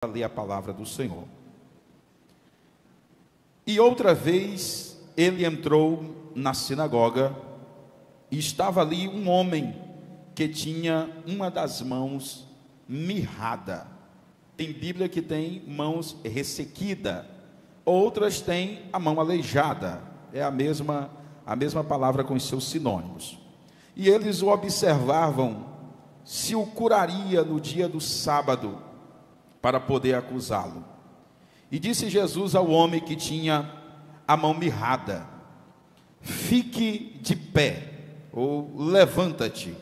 para ler a palavra do Senhor. E outra vez ele entrou na sinagoga e estava ali um homem que tinha uma das mãos mirrada. Tem Bíblia que tem mãos ressequida, outras têm a mão aleijada. É a mesma palavra com os seus sinônimos. E eles o observavam se o curaria no dia do sábado, para poder acusá-lo. E disse Jesus ao homem que tinha a mão mirrada: fique de pé, ou levanta-te.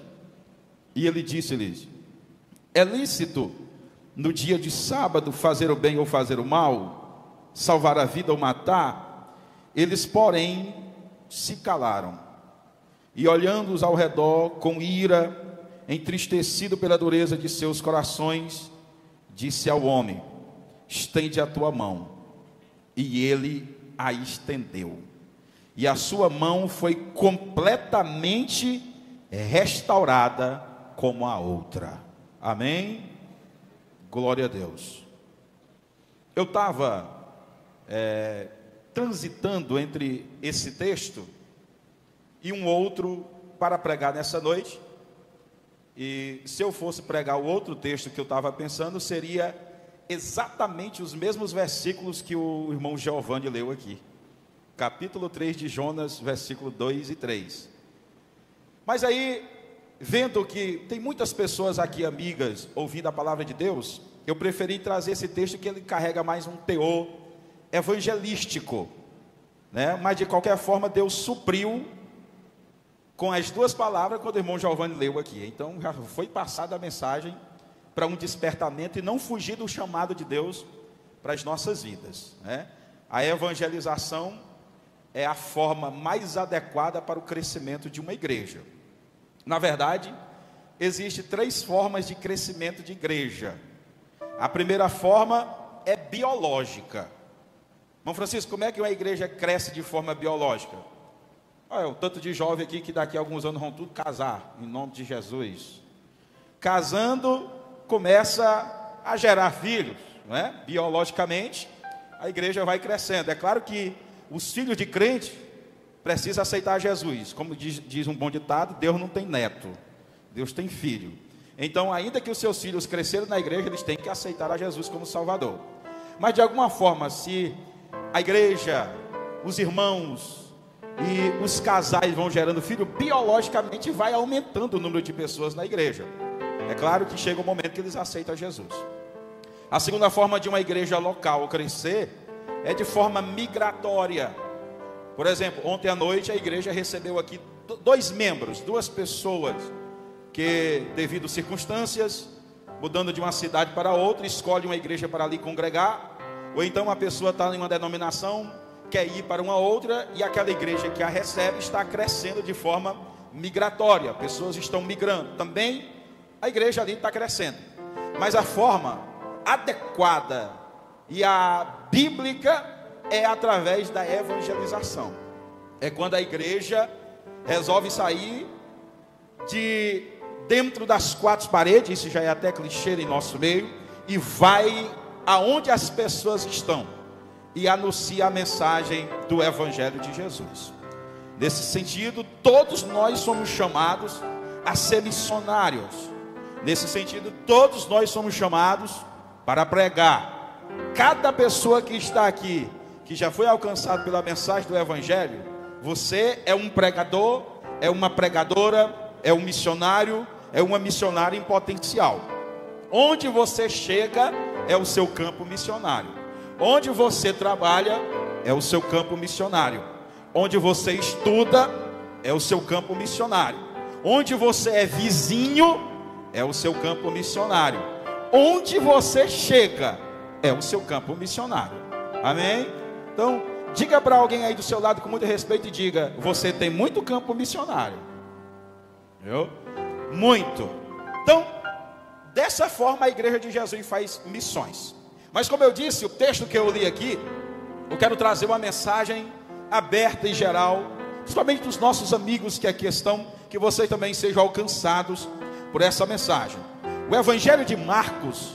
E ele disse-lhes: é lícito no dia de sábado fazer o bem ou fazer o mal, salvar a vida ou matar? Eles, porém, se calaram. E olhando-os ao redor com ira, entristecido pela dureza de seus corações, disse ao homem: estende a tua mão. E ele a estendeu, e a sua mão foi completamente restaurada como a outra. Amém? Glória a Deus. Eu estava transitando entre esse texto e um outro para pregar nessa noite. E se eu fosse pregar o outro texto que eu estava pensando, seria exatamente os mesmos versículos que o irmão Giovanni leu aqui. Capítulo 3 de Jonas, versículo 2 e 3. Mas aí, vendo que tem muitas pessoas aqui amigas ouvindo a palavra de Deus, eu preferi trazer esse texto que ele carrega mais um teor evangelístico, né? Mas de qualquer forma Deus supriu com as duas palavras quando o irmão Giovanni leu aqui. Então já foi passada a mensagem para um despertamento e não fugir do chamado de Deus para as nossas vidas, né? A evangelização é a forma mais adequada para o crescimento de uma igreja. Na verdade, existem 3 formas de crescimento de igreja. A primeira forma é biológica. Irmão Francisco, como é que uma igreja cresce de forma biológica? Olha, o tanto de jovem aqui que daqui a alguns anos vão tudo casar, em nome de Jesus. Casando, começa a gerar filhos, não é? Biologicamente, a igreja vai crescendo. É claro que os filhos de crente precisam aceitar Jesus. Como diz um bom ditado, Deus não tem neto, Deus tem filho. Então, ainda que os seus filhos cresceram na igreja, eles têm que aceitar a Jesus como Salvador. Mas de alguma forma, se a igreja, os irmãos e os casais vão gerando filho, biologicamente vai aumentando o número de pessoas na igreja. É claro que chega um momento que eles aceitam Jesus. A segunda forma de uma igreja local crescer é de forma migratória. Por exemplo, ontem à noite a igreja recebeu aqui 2 membros, 2 pessoas que, devido a circunstâncias, mudando de uma cidade para outra, escolhe uma igreja para ali congregar. Ou então uma pessoa está em uma denominação, quer ir para uma outra, e aquela igreja que a recebe está crescendo de forma migratória. Pessoas estão migrando. Também a igreja ali está crescendo. Mas a forma adequada e a bíblica é através da evangelização. É quando a igreja resolve sair de dentro das 4 paredes, isso já é até clichê em nosso meio, e vai aonde as pessoas estão e anuncia a mensagem do Evangelho de Jesus. Nesse sentido, todos nós somos chamados a ser missionários. Nesse sentido, todos nós somos chamados para pregar. Cada pessoa que está aqui, que já foi alcançado pela mensagem do Evangelho, você é um pregador, é uma pregadora, é um missionário, é uma missionária em potencial. Onde você chega é o seu campo missionário. Onde você trabalha é o seu campo missionário. Onde você estuda é o seu campo missionário. Onde você é vizinho é o seu campo missionário. Onde você chega é o seu campo missionário. Amém? Então, diga para alguém aí do seu lado com muito respeito e diga: você tem muito campo missionário. Viu? Muito. Então, dessa forma a igreja de Jesus faz missões. Mas como eu disse, o texto que eu li aqui, eu quero trazer uma mensagem aberta e geral, principalmente dos nossos amigos que aqui estão, que vocês também sejam alcançados por essa mensagem. O Evangelho de Marcos,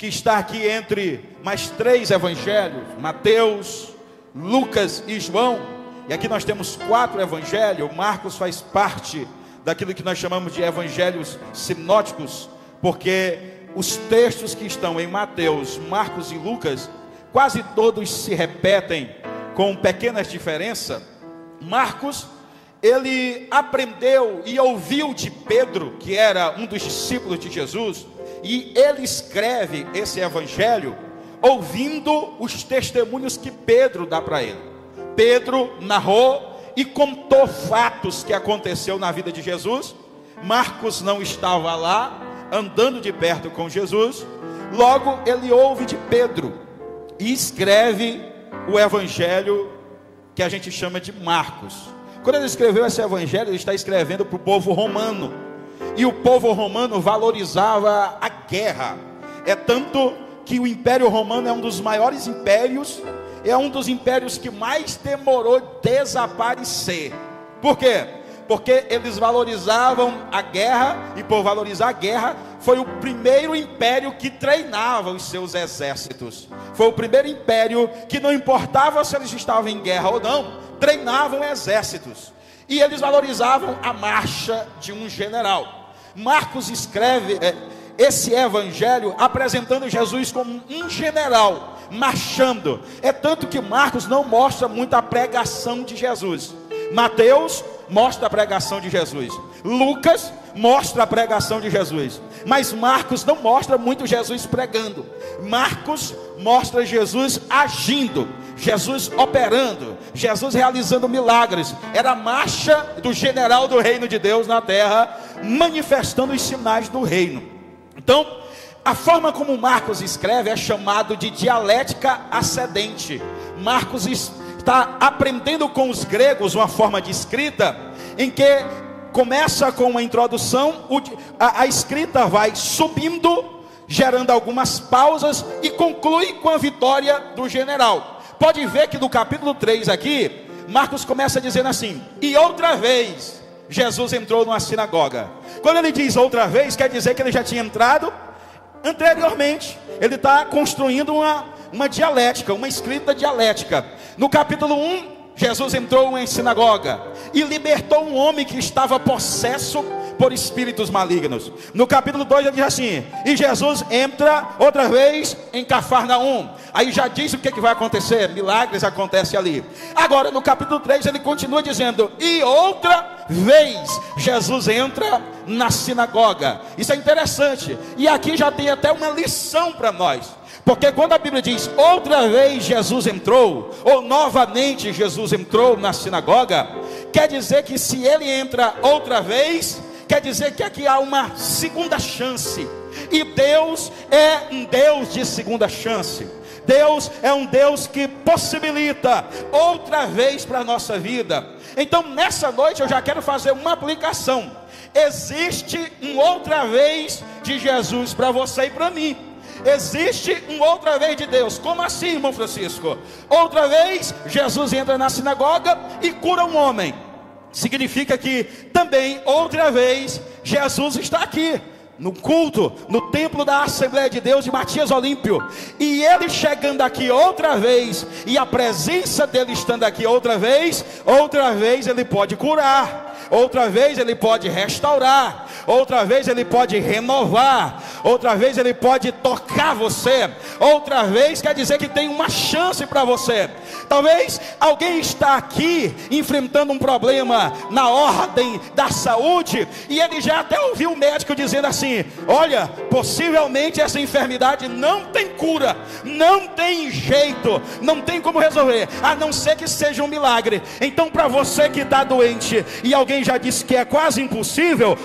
que está aqui entre mais 3 evangelhos, Mateus, Lucas e João. E aqui nós temos 4 evangelhos. Marcos faz parte daquilo que nós chamamos de evangelhos sinóticos, porque os textos que estão em Mateus, Marcos e Lucas, quase todos se repetem com pequenas diferenças. Marcos, ele aprendeu e ouviu de Pedro, que era um dos discípulos de Jesus, e ele escreve esse evangelho ouvindo os testemunhos que Pedro dá para ele. Pedro narrou e contou fatos que aconteceu na vida de Jesus. Marcos não estava lá, andando de perto com Jesus. Logo ele ouve de Pedro e escreve o evangelho que a gente chama de Marcos. Quando ele escreveu esse evangelho, ele está escrevendo para o povo romano, e o povo romano valorizava a guerra. É tanto que o Império Romano é um dos maiores impérios, é um dos impérios que mais demorou desaparecer. Por quê? Porque eles valorizavam a guerra, e por valorizar a guerra, foi o primeiro império que treinava os seus exércitos. Foi o primeiro império que, não importava se eles estavam em guerra ou não, treinavam exércitos. E eles valorizavam a marcha de um general. Marcos escreve esse evangelho apresentando Jesus como um general marchando. É tanto que Marcos não mostra muito a pregação de Jesus. Mateus mostra a pregação de Jesus, Lucas mostra a pregação de Jesus, mas Marcos não mostra muito Jesus pregando. Marcos mostra Jesus agindo, Jesus operando, Jesus realizando milagres. Era a marcha do general do reino de Deus na terra, manifestando os sinais do reino. Então, a forma como Marcos escreve é chamado de dialética ascendente. Marcos está aprendendo com os gregos uma forma de escrita em que começa com uma introdução, a escrita vai subindo, gerando algumas pausas e conclui com a vitória do general. Pode ver que no capítulo 3 aqui, Marcos começa dizendo assim: e outra vez Jesus entrou numa sinagoga. Quando ele diz outra vez, quer dizer que ele já tinha entrado anteriormente. Ele está construindo uma dialética, uma escrita dialética. No capítulo 1, Jesus entrou em sinagoga e libertou um homem que estava possesso por espíritos malignos. No capítulo 2 ele diz assim: e Jesus entra outra vez em Cafarnaum. Aí já diz o que vai acontecer, milagres acontecem ali. Agora no capítulo 3 ele continua dizendo: e outra vez Jesus entra na sinagoga. Isso é interessante, e aqui já tem até uma lição para nós. Porque quando a Bíblia diz outra vez Jesus entrou, ou novamente Jesus entrou na sinagoga, quer dizer que se ele entra outra vez, quer dizer que aqui há uma segunda chance. E Deus é um Deus de segunda chance. Deus é um Deus que possibilita outra vez para a nossa vida. Então nessa noite eu já quero fazer uma aplicação. Existe uma outra vez de Jesus para você e para mim. Existe uma outra vez de Deus. Como assim, irmão Francisco? Outra vez Jesus entra na sinagoga e cura um homem. Significa que também outra vez Jesus está aqui no culto, no templo da Assembleia de Deus de Matias Olímpio. E ele chegando aqui outra vez, e a presença dele estando aqui outra vez ele pode curar, outra vez ele pode restaurar, outra vez ele pode renovar, outra vez ele pode tocar você, outra vez quer dizer que tem uma chance para você. Talvez alguém está aqui enfrentando um problema na ordem da saúde, e ele já até ouviu o médico dizendo assim: olha, possivelmente essa enfermidade não tem cura, não tem jeito, não tem como resolver, a não ser que seja um milagre. Então para você que está doente, e alguém já disse que é quase impossível,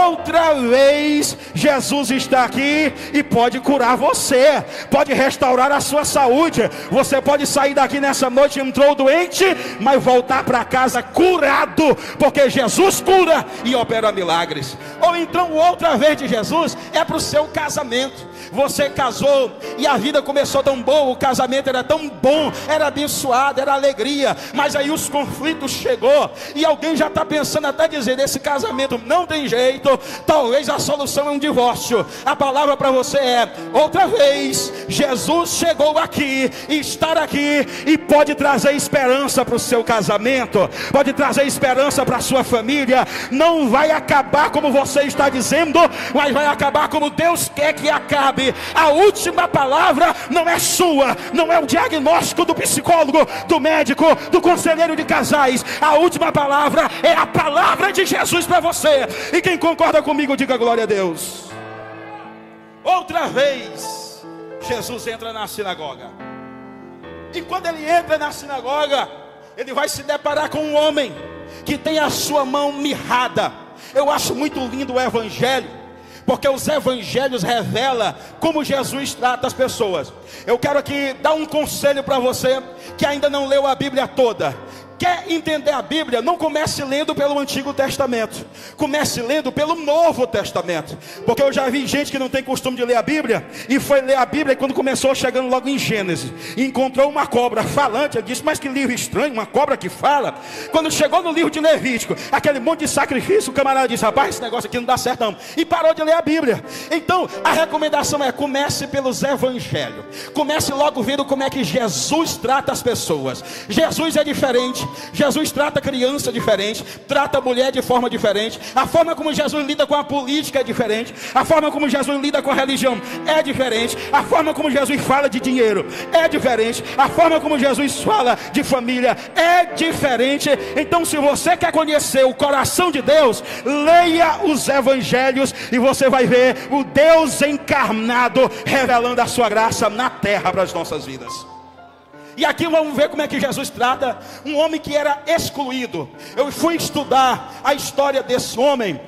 outra vez Jesus está aqui e pode curar você, pode restaurar a sua saúde. Você pode sair daqui nessa noite, entrou doente, mas voltar para casa curado, porque Jesus cura e opera milagres. Ou então outra vez de Jesus é para o seu casamento. Você casou e a vida começou tão boa, o casamento era tão bom, era abençoado, era alegria, mas aí os conflitos chegou, e alguém já está pensando até dizer: esse casamento não tem jeito, casamento, talvez a solução é um divórcio. A palavra para você é: outra vez, Jesus chegou aqui, estar aqui, e pode trazer esperança para o seu casamento, pode trazer esperança para a sua família. Não vai acabar como você está dizendo, mas vai acabar como Deus quer que acabe. A última palavra não é sua, não é o diagnóstico do psicólogo, do médico, do conselheiro de casais. A última palavra é a palavra de Jesus para você. E quem concorda comigo, diga glória a Deus. Outra vez, Jesus entra na sinagoga. E quando ele entra na sinagoga, ele vai se deparar com um homem que tem a sua mão mirrada. Eu acho muito lindo o evangelho, porque os evangelhos revelam como Jesus trata as pessoas. Eu quero aqui dar um conselho para você que ainda não leu a Bíblia toda. Quer entender a Bíblia? Não comece lendo pelo Antigo Testamento, comece lendo pelo Novo Testamento. Porque eu já vi gente que não tem costume de ler a Bíblia, e foi ler a Bíblia, e quando começou chegando logo em Gênesis, e encontrou uma cobra falante. Eu disse: mas que livro estranho, uma cobra que fala. Quando chegou no livro de Levítico, aquele monte de sacrifício, o camarada disse: rapaz, esse negócio aqui não dá certo não, e parou de ler a Bíblia. Então a recomendação é: comece pelos evangelhos, comece logo vendo como é que Jesus trata as pessoas. Jesus é diferente. Jesus trata criança diferente, trata mulher de forma diferente. A forma como Jesus lida com a política é diferente. A forma como Jesus lida com a religião é diferente. A forma como Jesus fala de dinheiro é diferente. A forma como Jesus fala de família é diferente. Então, se você quer conhecer o coração de Deus, leia os evangelhos, e você vai ver o Deus encarnado revelando a sua graça na terra para as nossas vidas. E aqui vamos ver como é que Jesus trata um homem que era excluído. Eu fui estudar a história desse homem,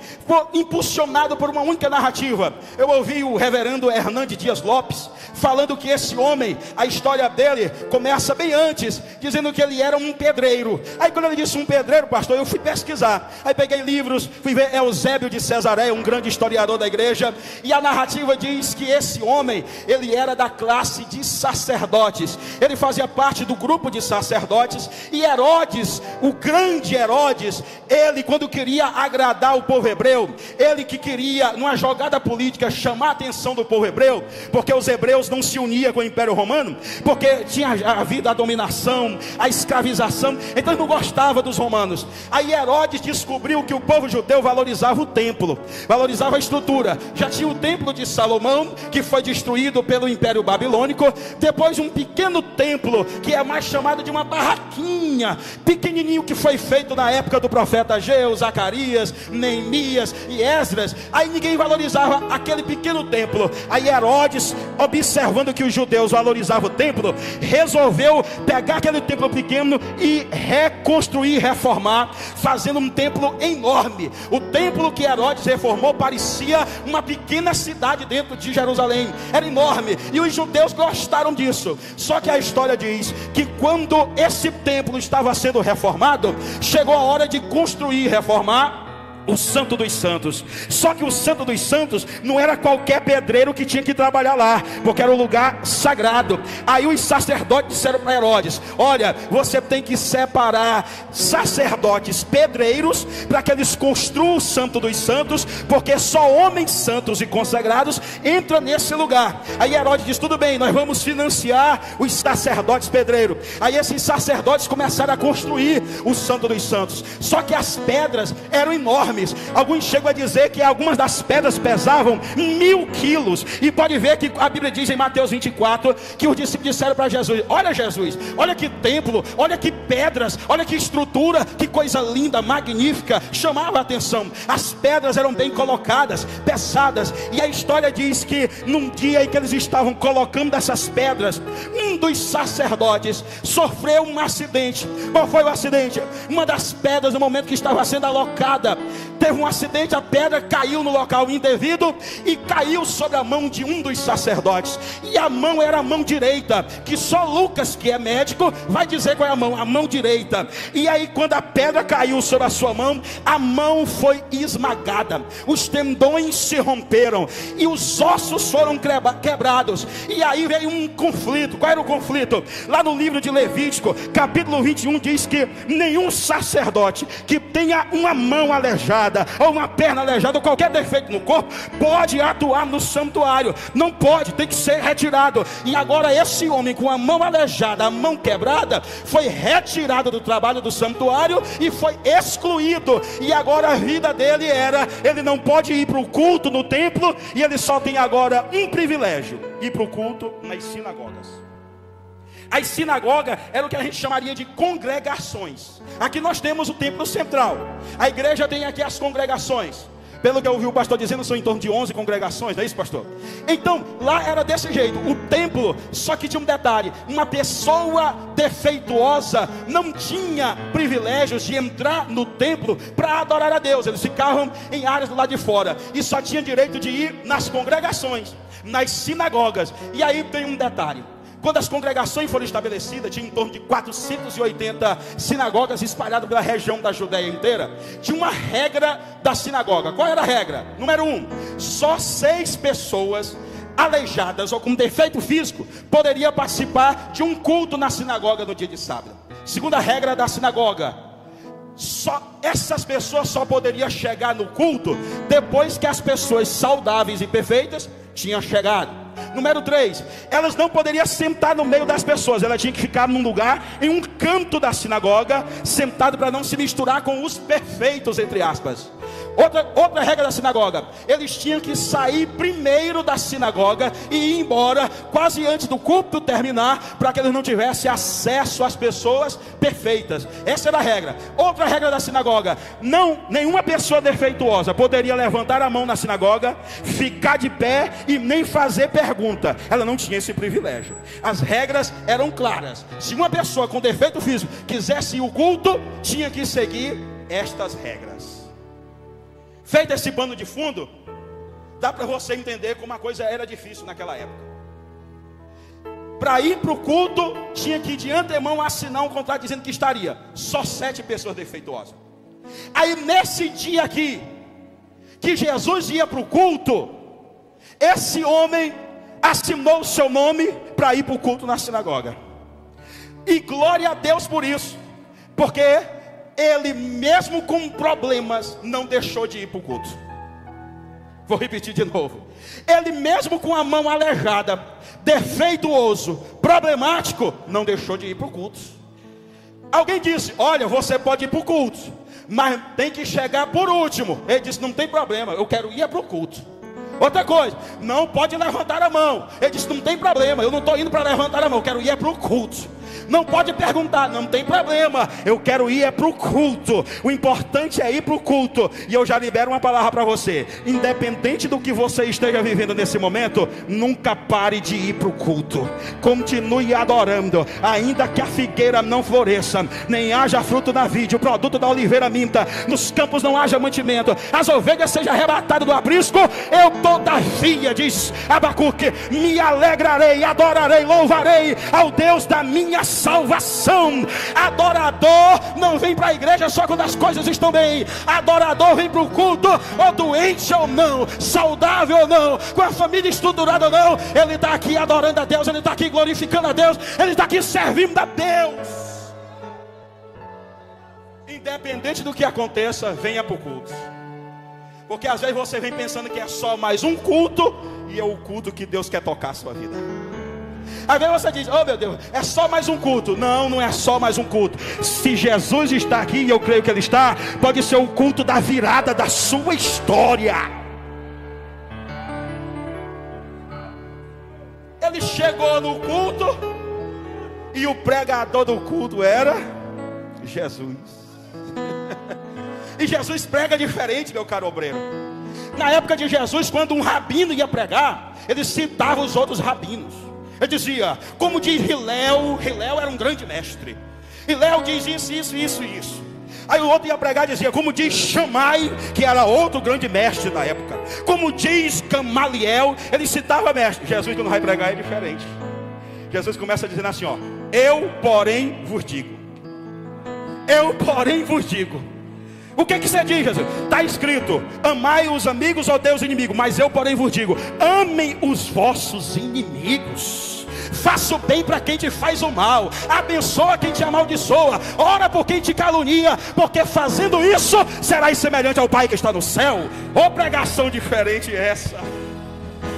impulsionado por uma única narrativa. Eu ouvi o reverendo Hernandes Dias Lopes falando que esse homem, a história dele começa bem antes, dizendo que ele era um pedreiro. Aí quando ele disse um pedreiro, pastor, eu fui pesquisar. Aí peguei livros, fui ver Eusébio de Cesareia, um grande historiador da igreja, e a narrativa diz que esse homem, ele era da classe de sacerdotes. Ele fazia parte do grupo de sacerdotes. E Herodes, o grande Herodes, ele, quando queria agradar o povo hebreu, ele que queria, numa jogada política, chamar a atenção do povo hebreu, porque os hebreus não se uniam com o Império Romano, porque tinha havido a dominação, a escravização, então ele não gostava dos romanos. Aí Herodes descobriu que o povo judeu valorizava o templo, valorizava a estrutura. Já tinha o templo de Salomão, que foi destruído pelo Império Babilônico. Depois um pequeno templo, que é mais chamado de uma barraquinha, pequenininho, que foi feito na época do profeta Ageu, Zacarias, Neemias e Esdras. Aí ninguém valorizava aquele pequeno templo. Aí Herodes, observando que os judeus valorizavam o templo, resolveu pegar aquele templo pequeno e reconstruir, reformar, fazendo um templo enorme. O templo que Herodes reformou parecia uma pequena cidade dentro de Jerusalém, era enorme, e os judeus gostaram disso. Só que a história diz que quando esse templo estava sendo reformado, chegou a hora de construir e reformar o Santo dos Santos. Só que o Santo dos Santos não era qualquer pedreiro que tinha que trabalhar lá, porque era um lugar sagrado. Aí os sacerdotes disseram para Herodes: olha, você tem que separar sacerdotes pedreiros para que eles construam o Santo dos Santos, porque só homens santos e consagrados entram nesse lugar. Aí Herodes disse: tudo bem, nós vamos financiar os sacerdotes pedreiros. Aí esses sacerdotes começaram a construir o Santo dos Santos. Só que as pedras eram enormes. Alguns chegam a dizer que algumas das pedras pesavam 1000 quilos. E pode ver que a Bíblia diz em Mateus 24 que os discípulos disseram para Jesus: olha Jesus, olha que templo, olha que pedras, olha que estrutura, que coisa linda, magnífica. Chamava a atenção. As pedras eram bem colocadas, pesadas. E a história diz que num dia em que eles estavam colocando essas pedras, um dos sacerdotes sofreu um acidente. Qual foi o acidente? Uma das pedras, no momento que estava sendo alocada, teve um acidente, a pedra caiu no local indevido e caiu sobre a mão de um dos sacerdotes. E a mão era a mão direita, que só Lucas, que é médico, vai dizer qual é a mão direita. E aí quando a pedra caiu sobre a sua mão, a mão foi esmagada, os tendões se romperam e os ossos foram quebrados. E aí veio um conflito. Qual era o conflito? Lá no livro de Levítico, capítulo 21, diz que nenhum sacerdote que tenha uma mão aleijada quebrada, ou uma perna aleijada, ou qualquer defeito no corpo, pode atuar no santuário. Não pode, tem que ser retirado. E agora esse homem com a mão aleijada, a mão quebrada, foi retirado do trabalho do santuário e foi excluído. E agora a vida dele era, ele não pode ir para o culto no templo, e ele só tem agora um privilégio: ir para o culto nas sinagogas. As sinagogas eram o que a gente chamaria de congregações. Aqui nós temos o templo central, a igreja tem aqui as congregações. Pelo que eu ouvi o pastor dizendo, são em torno de 11 congregações, não é isso, pastor? Então, lá era desse jeito, o templo, só que tinha um detalhe: uma pessoa defeituosa não tinha privilégios de entrar no templo para adorar a Deus. Eles ficavam em áreas do lado de fora, e só tinha direito de ir nas congregações, nas sinagogas. E aí tem um detalhe: quando as congregações foram estabelecidas, tinha em torno de 480 sinagogas espalhadas pela região da Judéia inteira. Tinha uma regra da sinagoga. Qual era a regra? Número 1, só 6 pessoas aleijadas ou com defeito físico poderiam participar de um culto na sinagoga no dia de sábado. Segunda regra da sinagoga: essas pessoas só poderiam chegar no culto depois que as pessoas saudáveis e perfeitas tinham chegado. Número 3, elas não poderiam sentar no meio das pessoas, elas tinham que ficar num lugar, em um canto da sinagoga, sentado para não se misturar com os perfeitos, entre aspas. Outra regra da sinagoga: eles tinham que sair primeiro da sinagoga e ir embora quase antes do culto terminar, para que eles não tivessem acesso às pessoas perfeitas. Essa era a regra. Outra regra da sinagoga: nenhuma pessoa defeituosa poderia levantar a mão na sinagoga, ficar de pé e nem fazer pergunta. Ela não tinha esse privilégio. As regras eram claras. Se uma pessoa com defeito físico quisesse ir ao culto, tinha que seguir estas regras. Feito esse pano de fundo, dá para você entender como a coisa era difícil naquela época. Para ir para o culto, tinha que de antemão assinar um contrato dizendo que estaria só 7 pessoas defeituosas. Aí nesse dia aqui, que Jesus ia para o culto, esse homem assinou o seu nome para ir para o culto na sinagoga. E glória a Deus por isso, porque ele mesmo com problemas não deixou de ir para o culto. Vou repetir de novo: ele mesmo com a mão aleijada, defeituoso, problemático, não deixou de ir para o culto. Alguém disse: olha, você pode ir para o culto, mas tem que chegar por último. Ele disse: não tem problema, eu quero ir para o culto. Outra coisa: não pode levantar a mão. Ele disse: não tem problema, eu não estou indo para levantar a mão, eu quero ir para o culto. Não pode perguntar, não tem problema, eu quero ir para o culto. O importante é ir para o culto. E eu já libero uma palavra para você: independente do que você esteja vivendo nesse momento, nunca pare de ir para o culto. Continue adorando, ainda que a figueira não floresça, nem haja fruto na vide, o produto da oliveira minta, nos campos não haja mantimento, as ovelhas sejam arrebatadas do aprisco, eu todavia, diz Abacuque, me alegrarei, adorarei, louvarei ao Deus da minha salvação. Adorador não vem para a igreja só quando as coisas estão bem. Adorador vem para o culto, ou doente ou não, saudável ou não, com a família estruturada ou não, ele está aqui adorando a Deus, ele está aqui glorificando a Deus, ele está aqui servindo a Deus. Independente do que aconteça, venha para o culto. Porque às vezes você vem pensando que é só mais um culto, e é o culto que Deus quer tocar a sua vida. Às vezes você diz: oh meu Deus, é só mais um culto. Não, não é só mais um culto. Se Jesus está aqui, e eu creio que Ele está, pode ser o culto da virada da sua história. Ele chegou no culto, e o pregador do culto era Jesus. E Jesus prega diferente, meu caro obreiro. Na época de Jesus, quando um rabino ia pregar, ele citava os outros rabinos. Ele dizia, como diz Hilel era um grande mestre. Hilel diz isso. Aí o outro ia pregar e dizia, como diz Shammai, que era outro grande mestre na época. Como diz Gamaliel, ele citava mestre. Jesus, quando vai pregar, é diferente. Jesus começa dizendo assim, ó: eu porém vos digo. O que você diz, Jesus? Está escrito, amai os amigos, odeia os inimigos. Mas eu porém vos digo, amem os vossos inimigos, faça o bem para quem te faz o mal, abençoa quem te amaldiçoa, ora por quem te calunia, porque fazendo isso serás semelhante ao Pai que está no céu. Ô pregação diferente essa!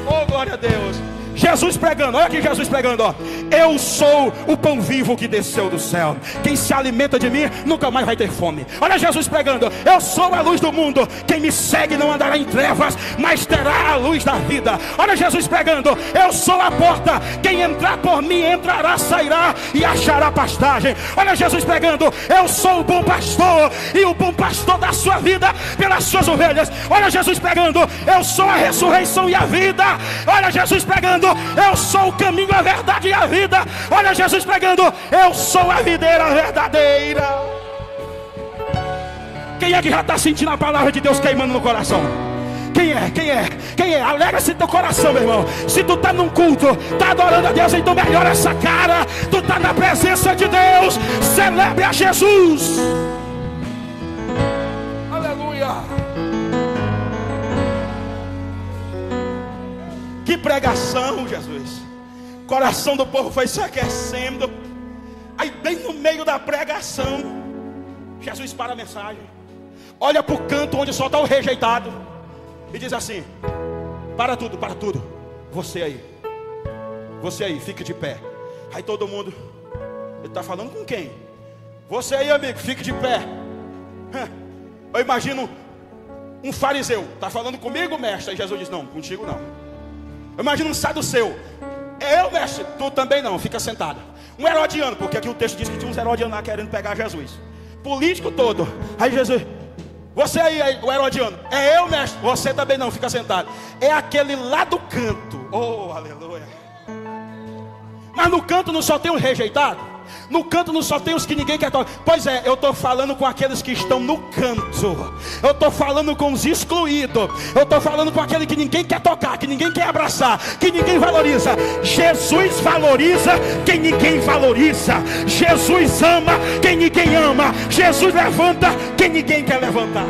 Oh, glória a Deus! Jesus pregando, olha aqui Jesus pregando, ó. Eu sou o pão vivo que desceu do céu. Quem se alimenta de mim nunca mais vai ter fome. Olha Jesus pregando, eu sou a luz do mundo. Quem me segue não andará em trevas, mas terá a luz da vida. Olha Jesus pregando, eu sou a porta. Quem entrar por mim entrará, sairá e achará pastagem. Olha Jesus pregando, eu sou o bom pastor, e o bom pastor dá a sua vida pelas suas ovelhas. Olha Jesus pregando, eu sou a ressurreição e a vida. Olha Jesus pregando, eu sou o caminho, a verdade e a vida. Olha Jesus pregando, eu sou a videira verdadeira. Quem é que já está sentindo a palavra de Deus queimando no coração? Quem é? Quem é? Quem é? Alegra-se teu coração, meu irmão. Se tu está num culto, está adorando a Deus, então melhora essa cara. Tu está na presença de Deus, celebre a Jesus. Aleluia. Que pregação, Jesus. O coração do povo foi se aquecendo. Aí bem no meio da pregação, Jesus para a mensagem, olha para o canto onde só está o rejeitado e diz assim: para tudo, você aí, fique de pé. Aí todo mundo, ele está falando com quem? Você aí, amigo, fique de pé. Eu imagino um fariseu, está falando comigo, mestre? Aí Jesus diz: não, contigo não. Eu imagino um saduceu: é eu, mestre? Tu também não, fica sentado. Um herodiano, porque aqui o texto diz que tinha uns herodianos lá querendo pegar Jesus. Político todo. Aí Jesus: você aí, o herodiano: é eu, mestre? Você também não, fica sentado. É aquele lá do canto. Oh, aleluia. Mas no canto não só tem um rejeitado? No canto não só tem os que ninguém quer tocar? Pois é, eu estou falando com aqueles que estão no canto. Eu estou falando com os excluídos. Eu estou falando com aquele que ninguém quer tocar, que ninguém quer abraçar, que ninguém valoriza. Jesus valoriza quem ninguém valoriza. Jesus ama quem ninguém ama. Jesus levanta quem ninguém quer levantar.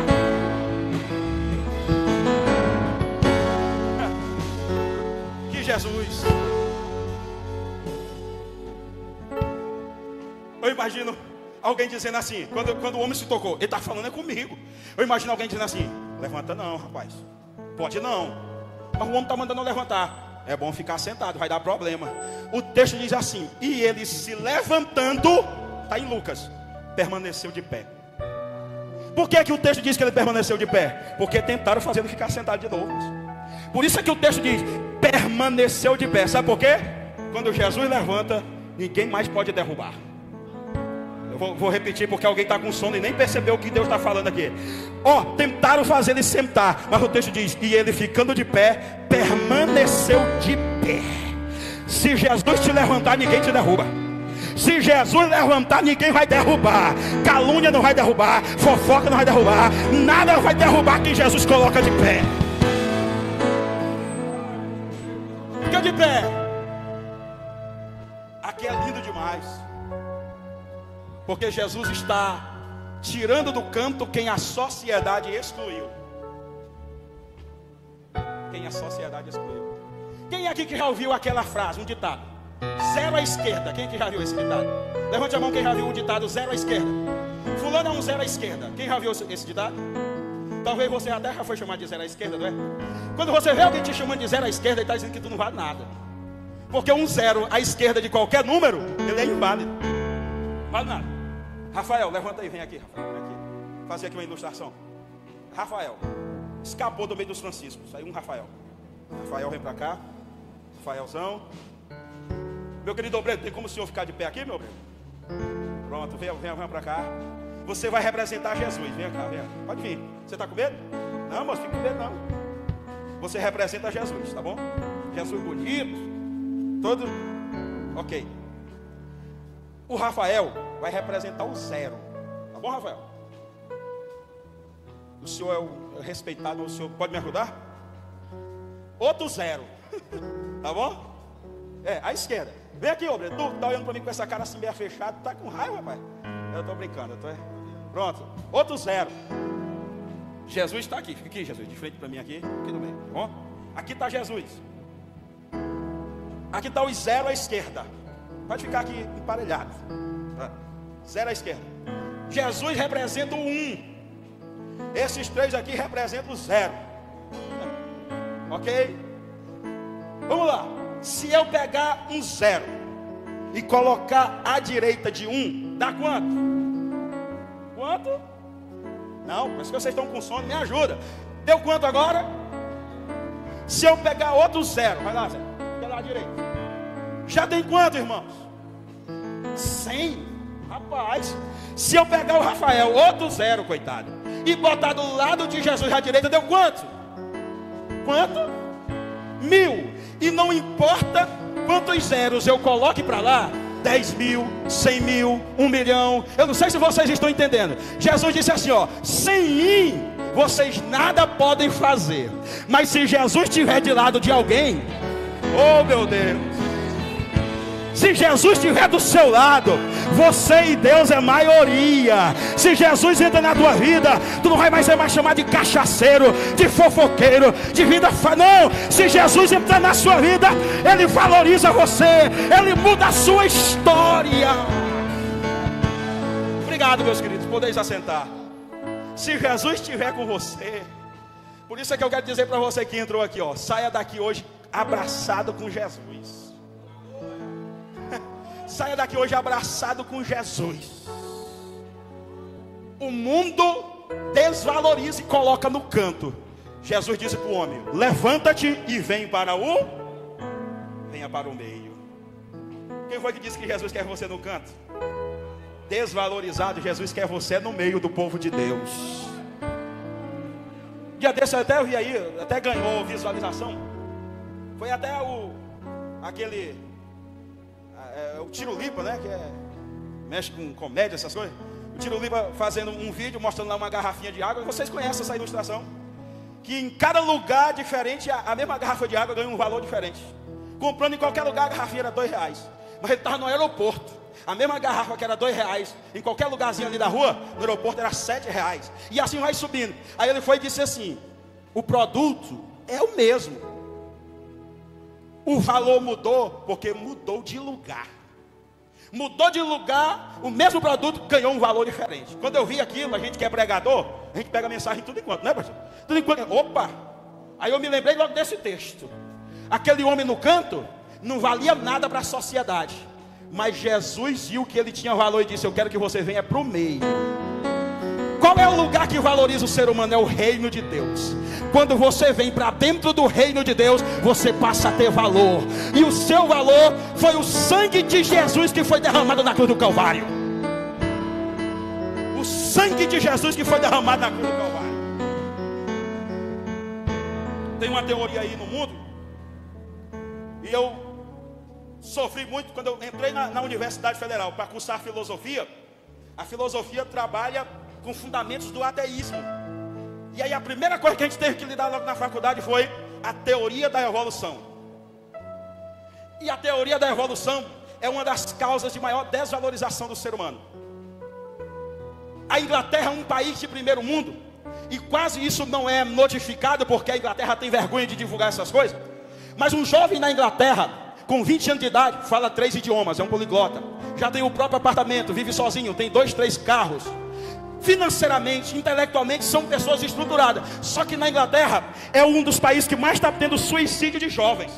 Que Jesus. Eu imagino alguém dizendo assim, quando o homem se tocou, ele está falando é comigo. Eu imagino alguém dizendo assim: levanta não, rapaz, pode não. Mas o homem está mandando eu levantar. É bom ficar sentado, vai dar problema. O texto diz assim: e ele se levantando, está em Lucas, permaneceu de pé. Por que o texto diz que ele permaneceu de pé? Porque tentaram fazer ele ficar sentado de novo. Por isso é que o texto diz: permaneceu de pé. Sabe por quê? Quando Jesus levanta, ninguém mais pode derrubar. Vou repetir porque alguém está com sono e nem percebeu o que Deus está falando aqui. Tentaram fazer ele sentar, mas o texto diz: e ele ficando de pé, permaneceu de pé. Se Jesus te levantar, ninguém te derruba. Se Jesus levantar, ninguém vai derrubar. Calúnia não vai derrubar, fofoca não vai derrubar, nada vai derrubar quem Jesus coloca de pé. Fica de pé. Aqui é lindo demais, porque Jesus está tirando do canto quem a sociedade excluiu. Quem a sociedade excluiu. Quem aqui que já ouviu aquela frase, um ditado: zero à esquerda? Quem aqui já viu esse ditado? Levante a mão quem já viu o ditado zero à esquerda. Fulano é um zero à esquerda. Quem já viu esse ditado? Talvez você até já foi chamado de zero à esquerda, não é? Quando você vê alguém te chamando de zero à esquerda, ele está dizendo que tu não vale nada. Porque um zero à esquerda de qualquer número, ele é inválido. Não vale nada. Rafael, levanta aí, vem aqui, Rafael, vem aqui. Fazer aqui uma ilustração. Rafael escapou do meio dos franciscos. Saiu um Rafael. Rafael, vem pra cá. Rafaelzão. Meu querido Obreiro, tem como o senhor ficar de pé aqui, meu Obreiro? Pronto, vem pra cá. Você vai representar Jesus. Vem cá, vem. Pode vir. Você está com medo? Não, moço, fica com medo não. Você representa Jesus, tá bom? Jesus bonito. Todo. Ok. O Rafael vai representar o zero. Tá bom, Rafael? O senhor é o respeitado, o senhor pode me ajudar? Outro zero. Tá bom? À esquerda. Vem aqui, Obreiro. Tu tá olhando para mim com essa cara assim meio fechada. Tá com raiva, rapaz? Eu tô brincando. Pronto. Outro zero. Jesus está aqui. Fica aqui, Jesus. De frente para mim aqui. Aqui no meio. Tá bom? Aqui está Jesus. Aqui está o 0 à esquerda. Pode ficar aqui emparelhado. 0 à esquerda. Jesus representa o 1. Esses 3 aqui representam o 0. Ok? Vamos lá. Se eu pegar um 0 e colocar à direita de 1, dá quanto? Quanto? Não, mas que vocês estão com sono, me ajuda. Deu quanto agora? Se eu pegar outro 0, vai lá, Zé, pela direita. Já tem quanto, irmãos? 100. Rapaz, se eu pegar o Rafael, outro 0, coitado, e botar do lado de Jesus à direita, deu quanto? Quanto? 1000. E não importa quantos zeros eu coloque para lá, 10 mil, 100 mil, 1 milhão. Eu não sei se vocês estão entendendo. Jesus disse assim, ó: sem mim vocês nada podem fazer. Mas se Jesus estiver de lado de alguém, oh meu Deus, se Jesus estiver do seu lado, você e Deus é maioria. Se Jesus entra na tua vida, tu não vai mais ser mais chamado de cachaceiro, de fofoqueiro, de vida não. Se Jesus entrar na sua vida, Ele valoriza você, Ele muda a sua história. Obrigado, meus queridos, podeis assentar. Se Jesus estiver com você, por isso é que eu quero dizer para você que entrou aqui, ó, saia daqui hoje abraçado com Jesus. Saia daqui hoje abraçado com Jesus. O mundo desvaloriza e coloca no canto. Jesus disse para o homem: levanta-te e venha para o meio. Quem foi que disse que Jesus quer você no canto? Desvalorizado. Jesus quer você no meio do povo de Deus. Dia desse eu até vi aí, até ganhou visualização. Foi até o Tirulipa, né? Que mexe com comédia, essas coisas. O Tirulipa fazendo um vídeo mostrando lá uma garrafinha de água. Vocês conhecem essa ilustração? Que em cada lugar diferente, a mesma garrafa de água ganha um valor diferente. Comprando em qualquer lugar, a garrafinha era R$2. Mas ele estava no aeroporto. A mesma garrafa que era R$2, em qualquer lugarzinho ali da rua, no aeroporto era R$7. E assim vai subindo. Aí ele foi e disse assim: o produto é o mesmo. O valor mudou porque mudou de lugar. Mudou de lugar, o mesmo produto ganhou um valor diferente. Quando eu vi aquilo, a gente que é pregador, a gente pega a mensagem tudo enquanto, né, pastor? Tudo enquanto. Opa! Aí eu me lembrei logo desse texto. Aquele homem no canto não valia nada para a sociedade, mas Jesus viu que ele tinha valor e disse: eu quero que você venha para o meio. Qual é o lugar que valoriza o ser humano? É o reino de Deus. Quando você vem para dentro do reino de Deus, você passa a ter valor. E o seu valor foi o sangue de Jesus que foi derramado na cruz do Calvário. O sangue de Jesus que foi derramado na cruz do Calvário. Tem uma teoria aí no mundo, e eu sofri muito quando eu entrei na Universidade Federal para cursar filosofia. A filosofia trabalha com fundamentos do ateísmo. E aí a primeira coisa que a gente teve que lidar logo na faculdade foi a teoria da evolução. E a teoria da evolução é uma das causas de maior desvalorização do ser humano. A Inglaterra é um país de primeiro mundo, e quase isso não é notificado, porque a Inglaterra tem vergonha de divulgar essas coisas. Mas um jovem na Inglaterra, com 20 anos de idade, fala 3 idiomas, é um poliglota, já tem o próprio apartamento, vive sozinho, tem 2, 3 carros. Financeiramente, intelectualmente, são pessoas estruturadas. Só que na Inglaterra é um dos países que mais está tendo suicídio de jovens.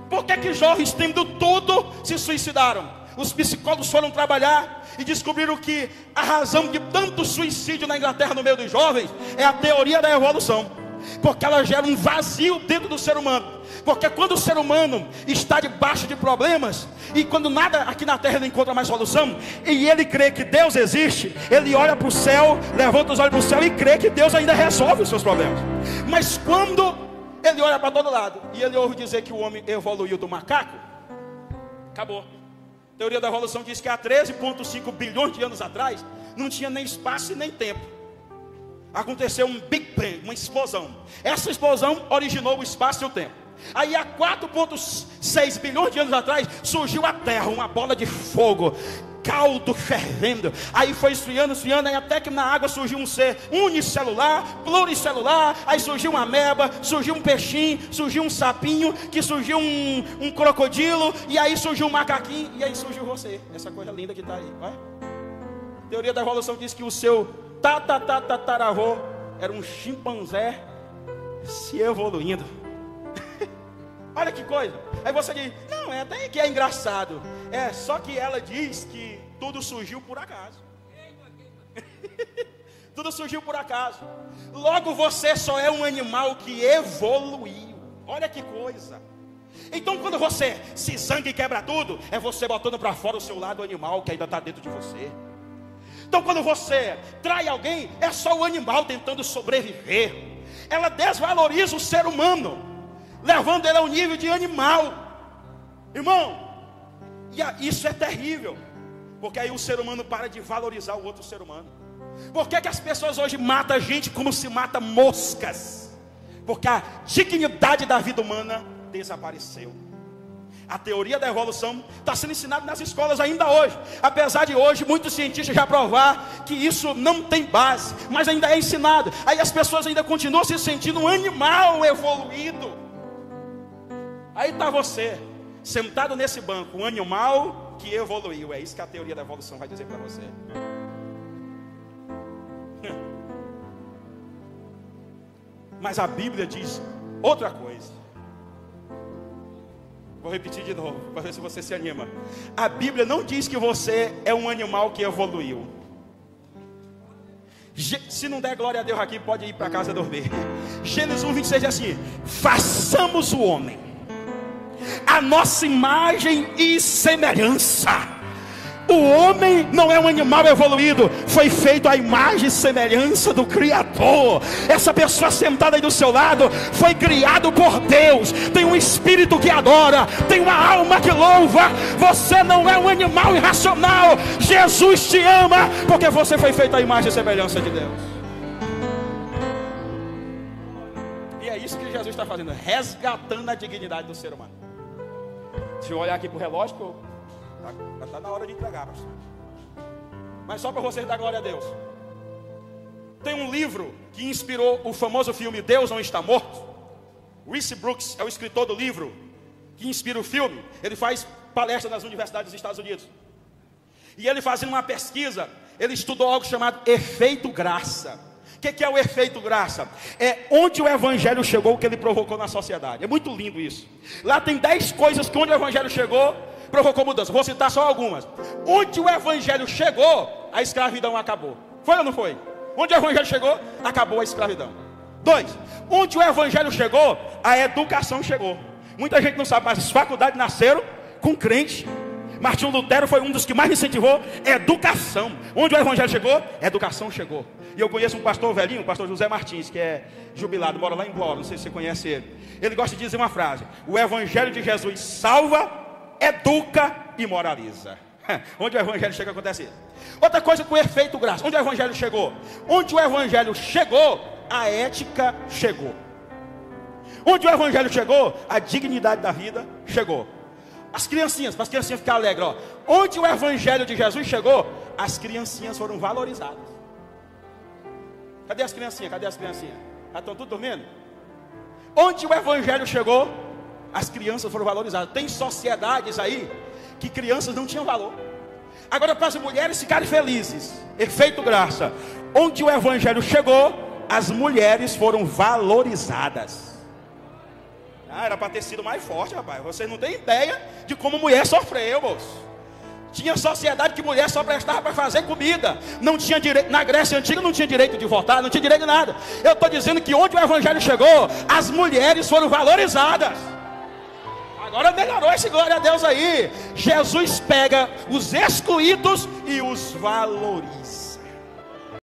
Por que jovens tendo tudo se suicidaram? Os psicólogos foram trabalhar e descobriram que a razão de tanto suicídio na Inglaterra no meio dos jovens é a teoria da evolução. Porque ela gera um vazio dentro do ser humano. Porque quando o ser humano está debaixo de problemas, e quando nada aqui na terra não encontra mais solução, e ele crê que Deus existe, ele olha para o céu, levanta os olhos para o céu e crê que Deus ainda resolve os seus problemas. Mas quando ele olha para todo lado e ele ouve dizer que o homem evoluiu do macaco, acabou. A teoria da evolução diz que há 13,5 bilhões de anos atrás não tinha nem espaço e nem tempo. Aconteceu um Big Bang, uma explosão. Essa explosão originou o espaço e o tempo. Aí há 4,6 bilhões de anos atrás surgiu a Terra, uma bola de fogo, caldo fervendo. Aí foi esfriando, aí até que na água surgiu um ser unicelular, pluricelular. Aí surgiu uma ameba, surgiu um peixinho, surgiu um sapinho, que surgiu um crocodilo, e aí surgiu um macaquinho, e aí surgiu você, essa coisa linda que está aí. Vai? A teoria da evolução diz que o seu tataravô era um chimpanzé se evoluindo. Olha que coisa. Aí você diz, não, é até que é engraçado. Só que ela diz que tudo surgiu por acaso. Tudo surgiu por acaso. Logo você só é um animal que evoluiu. Olha que coisa. Então quando você se zanga e quebra tudo, é você botando para fora o seu lado animal que ainda está dentro de você. Então quando você trai alguém, é só o animal tentando sobreviver. Ela desvaloriza o ser humano, levando ele ao nível de animal. Irmão, isso é terrível, porque aí o ser humano para de valorizar o outro ser humano. Por que as pessoas hoje matam a gente como se mata moscas? Porque a dignidade da vida humana desapareceu. A teoria da evolução está sendo ensinada nas escolas ainda hoje, apesar de hoje muitos cientistas já provar que isso não tem base, mas ainda é ensinado. Aí as pessoas ainda continuam se sentindo um animal evoluído. Aí está você, sentado nesse banco, um animal que evoluiu. É isso que a teoria da evolução vai dizer para você. Mas a Bíblia diz outra coisa. Vou repetir de novo, para ver se você se anima. A Bíblia não diz que você é um animal que evoluiu. Se não der glória a Deus aqui, pode ir para casa dormir. Gênesis 1:26 diz assim: façamos o homem a nossa imagem e semelhança. O homem não é um animal evoluído, foi feito à imagem e semelhança do Criador. Essa pessoa sentada aí do seu lado foi criado por Deus, tem um espírito que adora, tem uma alma que louva. Você não é um animal irracional. Jesus te ama porque você foi feito à imagem e semelhança de Deus. E é isso que Jesus está fazendo, resgatando a dignidade do ser humano. Deixa eu olhar aqui para o relógio, que já está na hora de entregar, pastor. Mas só para vocês dar glória a Deus. Tem um livro que inspirou o famoso filme Deus Não Está Morto. Reese Brooks é o escritor do livro que inspira o filme. Ele faz palestra nas universidades dos Estados Unidos. E ele fazendo uma pesquisa, ele estudou algo chamado efeito graça. O que é o efeito graça? É onde o evangelho chegou, o que ele provocou na sociedade. É muito lindo isso. Lá tem 10 coisas que onde o evangelho chegou provocou mudança. Vou citar só algumas. Onde o evangelho chegou, a escravidão acabou. Foi ou não foi? Onde o evangelho chegou, acabou a escravidão. 2. Onde o evangelho chegou, a educação chegou. Muita gente não sabe, mas as faculdades nasceram com crente. Martinho Lutero foi um dos que mais incentivou educação. Onde o evangelho chegou, a educação chegou. E eu conheço um pastor velhinho, o pastor José Martins, que é jubilado, mora lá em Bola, não sei se você conhece ele. Ele gosta de dizer uma frase: o evangelho de Jesus salva, educa e moraliza. Onde o evangelho chega, acontece isso. Outra coisa com o efeito graça. Onde o evangelho chegou? Onde o evangelho chegou, a ética chegou. Onde o evangelho chegou, a dignidade da vida chegou. As criancinhas, para as criancinhas ficarem alegres, ó. Onde o evangelho de Jesus chegou, as criancinhas foram valorizadas. Cadê as criancinhas? Cadê as criancinhas? Já estão tudo dormindo? Onde o evangelho chegou, as crianças foram valorizadas. Tem sociedades aí que crianças não tinham valor. Agora, para as mulheres ficarem felizes, efeito graça. Onde o evangelho chegou, as mulheres foram valorizadas. Era para ter sido mais forte, rapaz. Vocês não têm ideia de como mulher sofreu, moço. Tinha sociedade que mulher só prestava para fazer comida. Não tinha direito, na Grécia Antiga não tinha direito de votar, não tinha direito de nada. Eu estou dizendo que onde o evangelho chegou, as mulheres foram valorizadas. Agora melhorou esse glória a Deus aí. Jesus pega os excluídos e os valoriza.